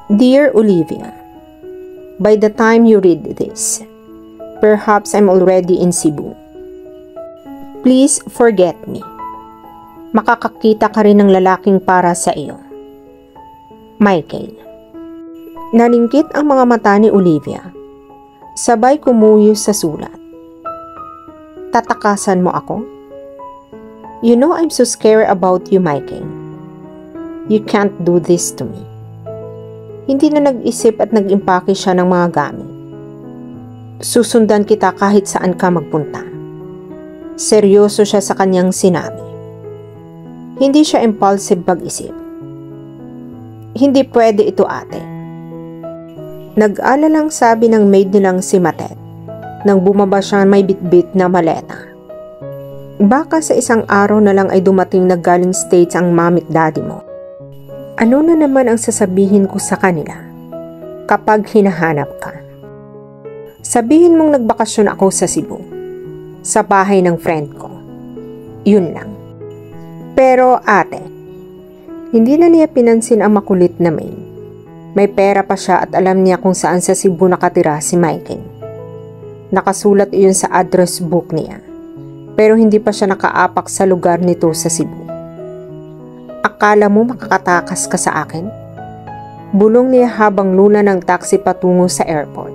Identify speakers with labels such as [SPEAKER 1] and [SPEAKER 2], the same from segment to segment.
[SPEAKER 1] Dear Olivia, by the time you read this, perhaps I'm already in Cebu. Please forget me. Makakakita ka rin ng lalaking para sa iyo. Michael. Naningkit ang mga mata ni Olivia. Sabay kumuyos sa sulat. Tatakasan mo ako? You know I'm so scared about you, Michael. You can't do this to me. Hindi na nag-isip at nag-impake siya ng mga gamit. Susundan kita kahit saan ka magpunta. Seryoso siya sa kanyang sinabi. Hindi siya impulsive mag-isip. Hindi pwede ito, ate. Nag-alalang sabi ng maid nilang si Matet nang bumaba siya may bitbit na maleta. Baka sa isang araw na lang ay dumating na galing States ang mamit daddy mo. Ano na naman ang sasabihin ko sa kanila kapag hinahanap ka? Sabihin mong nagbakasyon ako sa Cebu, sa bahay ng friend ko. Yun lang. Pero ate, hindi na niya pinansin ang makulit na maid. May pera pa siya at alam niya kung saan sa Cebu nakatira si Michael. Nakasulat iyon sa address book niya. Pero hindi pa siya nakaapak sa lugar nito sa Cebu. Akala mo makakatakas ka sa akin? Bulong niya habang luna ng taxi patungo sa airport.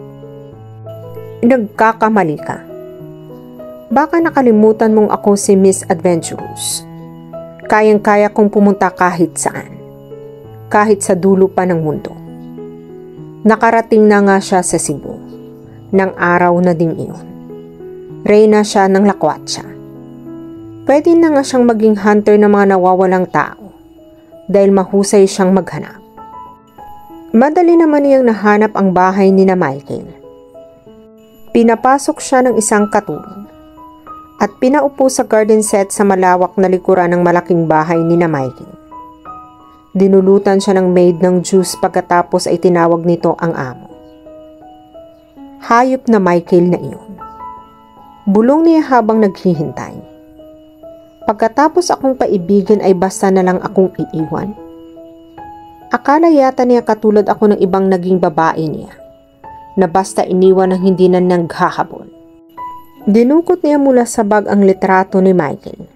[SPEAKER 1] Nagkakamali ka. Baka nakalimutan mong ako si Miss Adventurous. Kayang-kaya kong pumunta kahit saan. Kahit sa dulo pa ng mundo. Nakarating na nga siya sa Cebu. Nang araw na ding iyon. Reyna siya ng Lakwatsa. Pwede na nga siyang maging hunter ng mga nawawalang tao dahil mahusay siyang maghanap. Madali naman niyang nahanap ang bahay ni na Michael. Pinapasok siya ng isang katulong at pinaupo sa garden set sa malawak na likuran ng malaking bahay ni na Michael. Dinulutan siya ng maid ng juice pagkatapos ay tinawag nito ang amo. Hayop na Michael na iyon. Bulong niya habang naghihintay. Pagkatapos akong paibigan ay basta na lang akong iiwan. Akala yata niya katulad ako ng ibang naging babae niya, na basta iniwan ng hindi na naghahabol. Dinukot niya mula sa bag ang litrato ni Michael.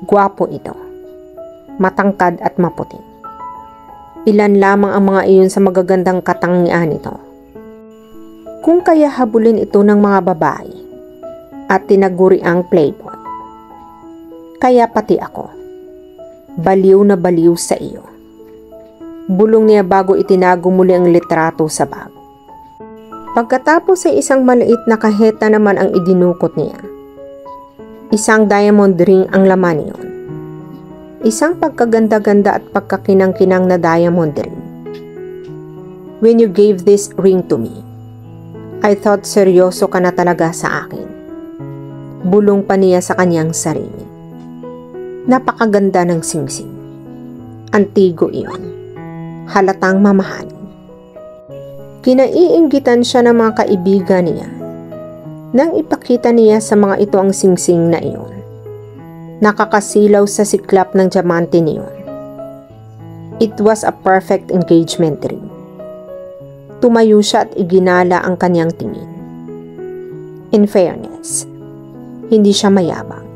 [SPEAKER 1] Gwapo ito, matangkad at maputi. Ilan lamang ang mga iyon sa magagandang katangian nito. Kung kaya habulin ito ng mga babae at tinaguri ang playboy. Kaya pati ako, baliw na baliw sa iyo. Bulong niya bago itinago muli ang litrato sa bag. Pagkatapos ay isang maliit na kaheta naman ang idinukot niya. Isang diamond ring ang laman niyon. Isang pagkaganda-ganda at pagkakinang-kinang na diamond ring. When you gave this ring to me, I thought seryoso ka na talaga sa akin. Bulong pa niya sa kanyang sarili. Napakaganda ng singsing. Antigo iyon. Halatang mamahalin. Kinaiinggitan siya ng mga kaibigan niya nang ipakita niya sa mga ito ang singsing na iyon. Nakakasilaw sa siklap ng diamante niyon. It was a perfect engagement ring. Tumayo siya at iginala ang kanyang tingin. In fairness, hindi siya mayabang.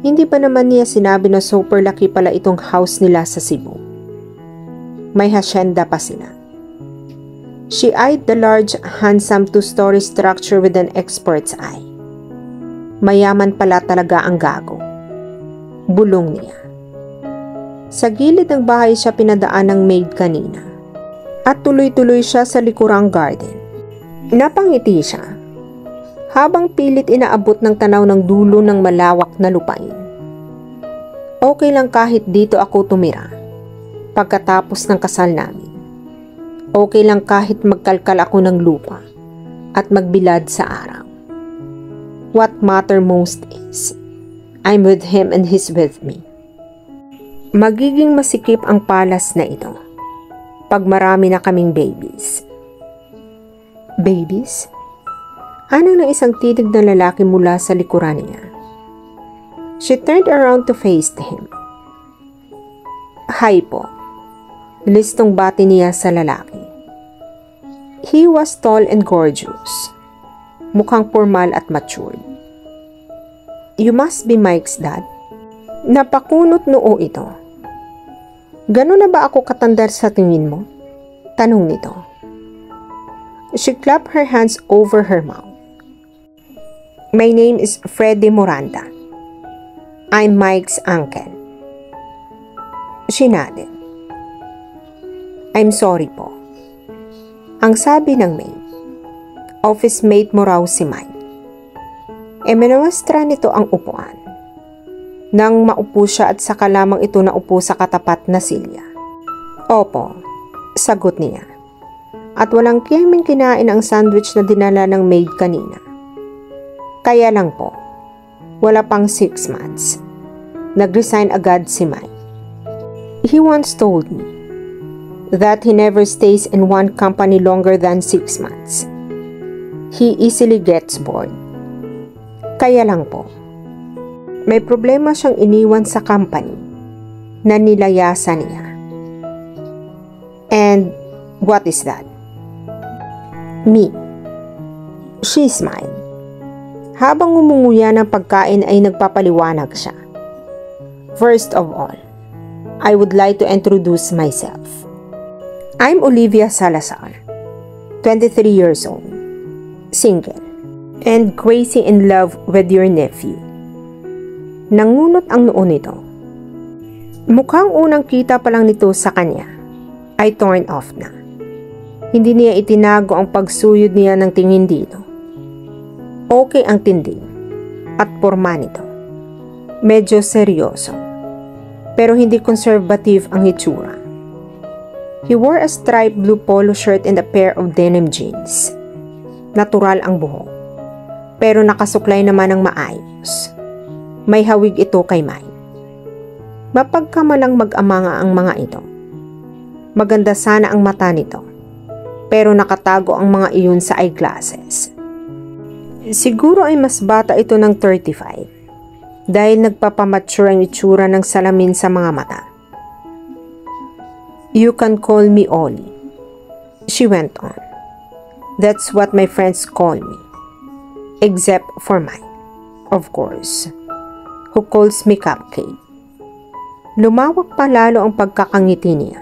[SPEAKER 1] Hindi pa naman niya sinabi na super laki pala itong house nila sa Cebu. May hacienda pa sila. She eyed the large, handsome two-story structure with an expert's eye. Mayaman pala talaga ang gago. Bulong niya. Sa gilid ng bahay siya pinadaan ng maid kanina. At tuloy-tuloy siya sa likurang garden. Napangiti siya. Habang pilit inaabot ng tanaw ng dulo ng malawak na lupain. Okay lang kahit dito ako tumira. Pagkatapos ng kasal namin. Okay lang kahit magkalkal ako ng lupa at magbilad sa araw. What matter most is, I'm with him and he's with me. Magiging masikip ang palas na ito pag marami na kaming babies. Babies? Anong ng isang titig na lalaki mula sa likuran niya. She turned around to face him. Hi po. Listong bati niya sa lalaki. He was tall and gorgeous. Mukhang formal at matured. You must be Mike's dad. Napakunot noo ito. Gano'n na ba ako katanda sa tingin mo? Tanong nito. She clapped her hands over her mouth. My name is Freddie Miranda. I'm Mike's uncle. She nodded. I'm sorry po. Ang sabi ng maid, office mate mo raw si Mike. Minawastra nito ang upuan. Nang maupo siya at saka lamang ito naupo sa katapat na silya. Opo, sagot niya. At walang kiyaming kinain ang sandwich na dinala ng maid kanina. Kaya lang po, wala pang 6 months. Nag-resign agad si Mike. He once told me that he never stays in one company longer than 6 months. He easily gets bored. Kaya lang po, may problema siyang iniwan sa company na nilayasan niya. And what is that? Me. She smiled. Habang umunguya ng pagkain ay nagpapaliwanag siya. First of all, I would like to introduce myself. I'm Olivia Salazar, 23 years old, single, and crazy in love with your nephew. Nangunot ang noo nito. Mukhang unang kita pa lang nito sa kanya ay torn off na. Hindi niya itinago ang pagsuyod niya ng tingin dito. Okay ang tinding at porma nito. Medyo seryoso, pero hindi conservative ang itsura. He wore a striped blue polo shirt and a pair of denim jeans. Natural ang buhok, pero nakasuklay naman ng maayos. May hawig ito kay Mike. Mapagkamalang mag-ama nga ang mga ito. Maganda sana ang mata nito, pero nakatago ang mga iyon sa eyeglasses. Siguro ay mas bata ito ng 35 dahil nagpapamature ang itsura ng salamin sa mga mata. You can call me Ollie, she went on. That's what my friends call me, except for Mike, of course, who calls me Cupcake. Lumawak pa lalo ang pagkakangiti niya.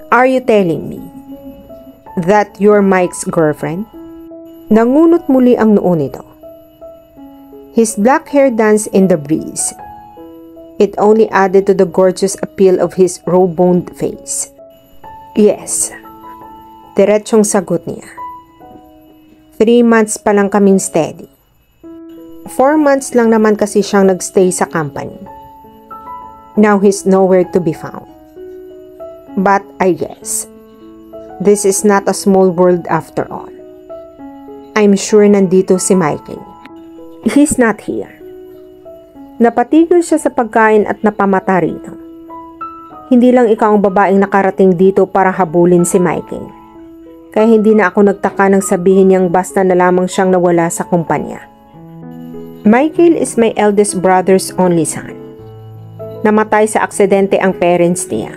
[SPEAKER 1] Are you telling me that you're Mike's girlfriend? Nangunot muli ang noo nito. His black hair danced in the breeze. It only added to the gorgeous appeal of his raw-boned face. Yes, diretsong sagot niya. 3 months pa lang kaming steady. 4 months lang naman kasi siyang nagstay sa company. Now he's nowhere to be found. But I guess, this is not a small world after all. I'm sure nandito si Michael. He's not here. Napatigil siya sa pagkain at napamata rito. Hindi lang ikaw ang babaeng nakarating dito para habulin si Michael. Kaya hindi na ako nagtaka nang sabihin niyang basta na lamang siyang nawala sa kumpanya. Michael is my eldest brother's only son. Namatay sa aksidente ang parents niya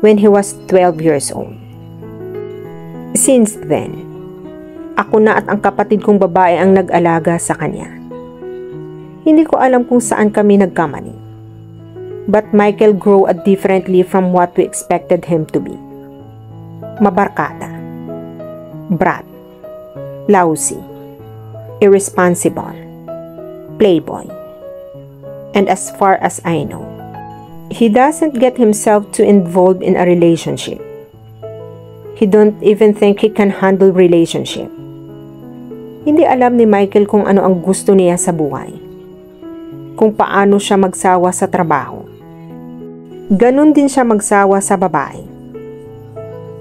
[SPEAKER 1] when he was 12 years old. Since then, ako na at ang kapatid kong babae ang nag-alaga sa kanya. Hindi ko alam kung saan kami nagkamali. But Michael grew up differently from what we expected him to be. Mabarkada, brat, lousy, irresponsible, playboy. And as far as I know, he doesn't get himself too involved in a relationship. He don't even think he can handle relationship. Hindi alam ni Michael kung ano ang gusto niya sa buhay. Kung paano siya magsawa sa trabaho. Ganon din siya magsawa sa babae.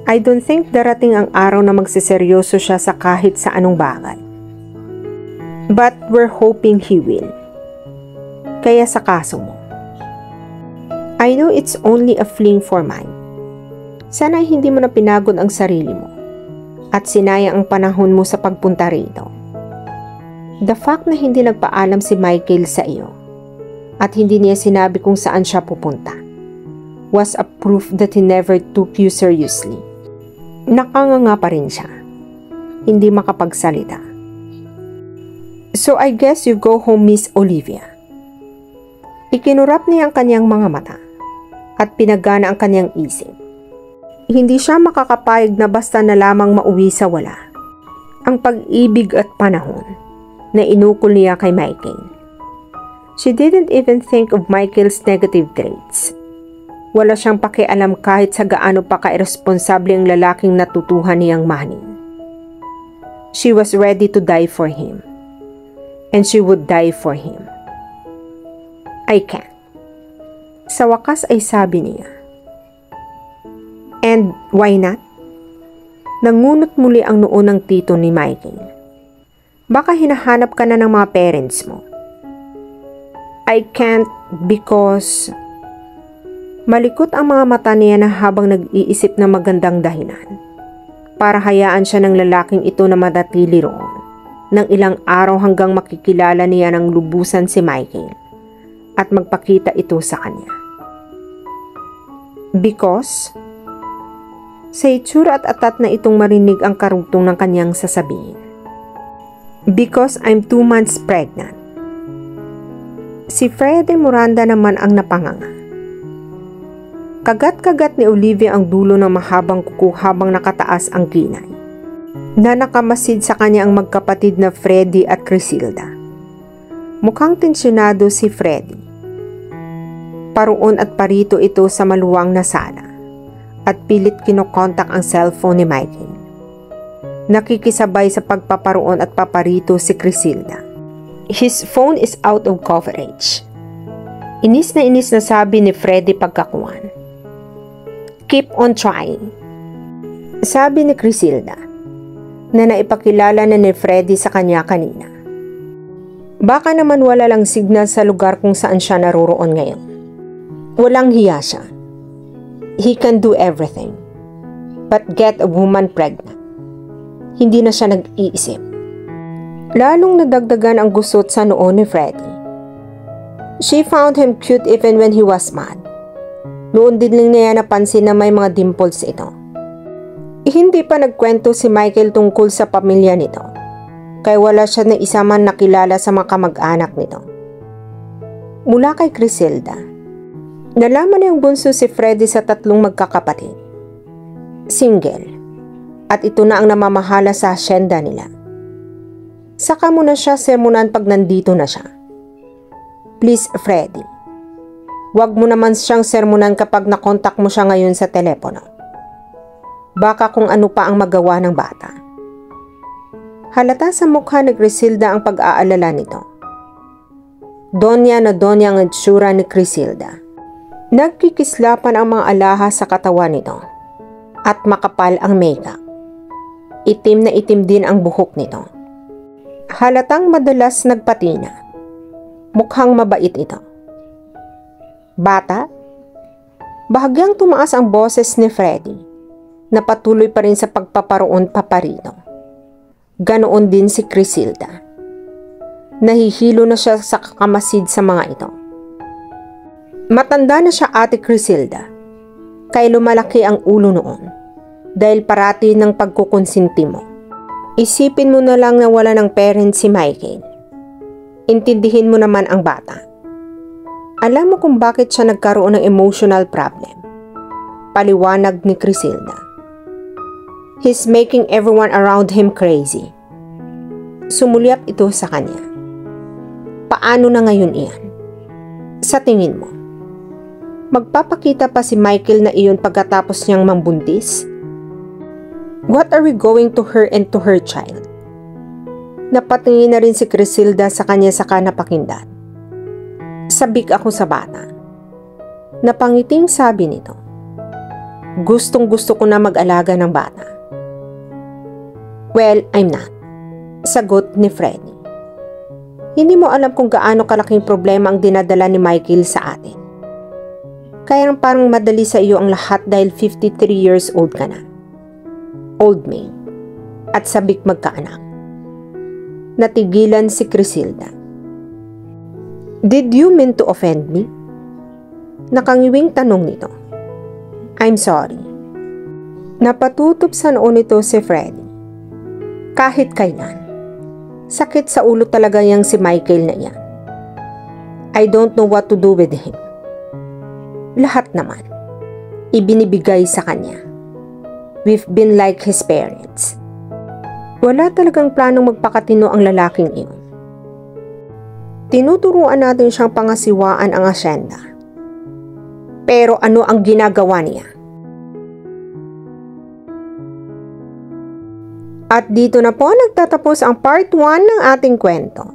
[SPEAKER 1] I don't think darating ang araw na magsiseryoso siya sa kahit sa anong bagay. But we're hoping he will. Kaya sa kaso mo, I know it's only a fling for mine. Sana hindi mo na pinagod ang sarili mo at sinayang ang panahon mo sa pagpunta rito. The fact na hindi nagpaalam si Michael sa iyo at hindi niya sinabi kung saan siya pupunta was a proof that he never took you seriously. Nakanganga pa rin siya. Hindi makapagsalita. So I guess you go home, Miss Olivia. Ikinurap niya ang kanyang mga mata at pinagana ang kanyang isip. Hindi siya makakapayag na basta na lamang mauwi sa wala ang pag-ibig at panahon na inukol niya kay Michael. She didn't even think of Michael's negative traits. Wala siyang pakialam kahit sa gaano pa ka-irresponsable ang lalaking natutuhan niyang mahalin. She was ready to die for him. And she would die for him. I can't. Sa wakas ay sabi niya. And why not? Nangunot muli ang noo ng tito ni Michael. Baka hinahanap ka na ng mga parents mo. I can't because... Malikot ang mga mata niya na habang nag-iisip ng magandang dahilan para hayaan siya ng lalaking ito na manatili roon ng ilang araw hanggang makikilala niya ng lubusan si Michael at magpakita ito sa kanya. Because, sa itsura at atat na itong marinig ang karugtong ng kanyang sasabihin. Because I'm 2 months pregnant. Si Freddy Miranda naman ang napanganga. Kagat-kagat ni Olivia ang dulo ng mahabang kuko habang nakataas ang kinay, na nakamasid sa kanya ang magkapatid na Freddy at Crisilda. Mukhang tensyonado si Freddy. Paroon at parito ito sa maluwang na sala at pilit kinokontak ang cellphone ni Michael. Nakikisabay sa pagpaparoon at paparito si Crisilda. His phone is out of coverage. Inis na sabi ni Freddy pagkakuan. Keep on trying. Sabi ni Crisilda na naipakilala na ni Freddy sa kanya kanina. Baka naman wala lang signal sa lugar kung saan siya naroroon ngayon. Walang hiya siya. He can do everything. But get a woman pregnant. Hindi na siya nag-iisip. Lalong nadagdagan ang gusot sa noo ni Freddy. She found him cute even when he was mad. Noon din lang niya napansin na may mga dimples ito. Hindi pa nagkwento si Michael tungkol sa pamilya nito, kaya wala siya na isa man nakilala sa mga kamag-anak nito. Mula kay Crisilda, nalaman niyang bunso si Freddy sa 3 magkakapatid. Single, at ito na ang namamahala sa asyenda nila. Saka mo na siya sermonan pag nandito na siya. Please, Freddy. Huwag mo naman siyang sermonan kapag nakontak mo siya ngayon sa telepono. Baka kung ano pa ang magawa ng bata. Halata sa mukha ni Crisilda ang pag-aalala nito. Donya na donya ang itsura ni Crisilda. Nagkikislapan ang mga alahas sa katawan nito at makapal ang makeup. Itim na itim din ang buhok nito. Halatang madalas nagpatina. Mukhang mabait ito. Bata? Bahagyang tumaas ang boses ni Freddy na patuloy pa rin sa pagpaparoon paparito. Ganoon din si Crisilda. Nahihilo na siya sa kakamasid sa mga ito. Matanda na siya, Ate Crisilda, kaya lumalaki ang ulo noon dahil parati ng pagkukonsinti mo. Isipin mo na lang na wala ng parents si Michael. Intindihin mo naman ang bata. Alam mo kung bakit siya nagkaroon ng emotional problem. Paliwanag ni Crisilda. He's making everyone around him crazy. Sumulyap ito sa kanya. Paano na ngayon iyan? Sa tingin mo, magpapakita pa si Michael na iyon pagkatapos niyang mambuntis? What are we going to her and to her child? Napatingin na rin si Crisilda sa kanya saka napakindan. Sabik ako sa bata. Napangiting sabi nito. Gustong gusto ko na mag-alaga ng bata. Well, I'm not. Sagot ni Freddy. Hindi mo alam kung gaano kalaking problema ang dinadala ni Michael sa atin. Kaya parang madali sa iyo ang lahat dahil 53 years old ka na. Old maid. At sabik magkaanak. Natigilan si Crisilda. Did you mean to offend me? Nakangiwing tanong nito. I'm sorry. Napatutob sa noo nito si Freddy. Kahit kailan. Sakit sa ulo talaga yang si Michael na yan. I don't know what to do with him. Lahat naman, ibinibigay sa kanya. We've been like his parents. Wala talagang planong magpakatino ang lalaking iyon. Tinuturuan natin siyang pangasiwaan ang asyenda. Pero ano ang ginagawa niya? At dito na po nagtatapos ang part 1 ng ating kwento.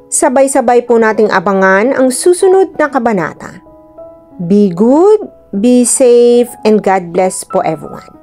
[SPEAKER 1] Sabay-sabay po nating abangan ang susunod na kabanata. Be good, be safe, and God bless po everyone.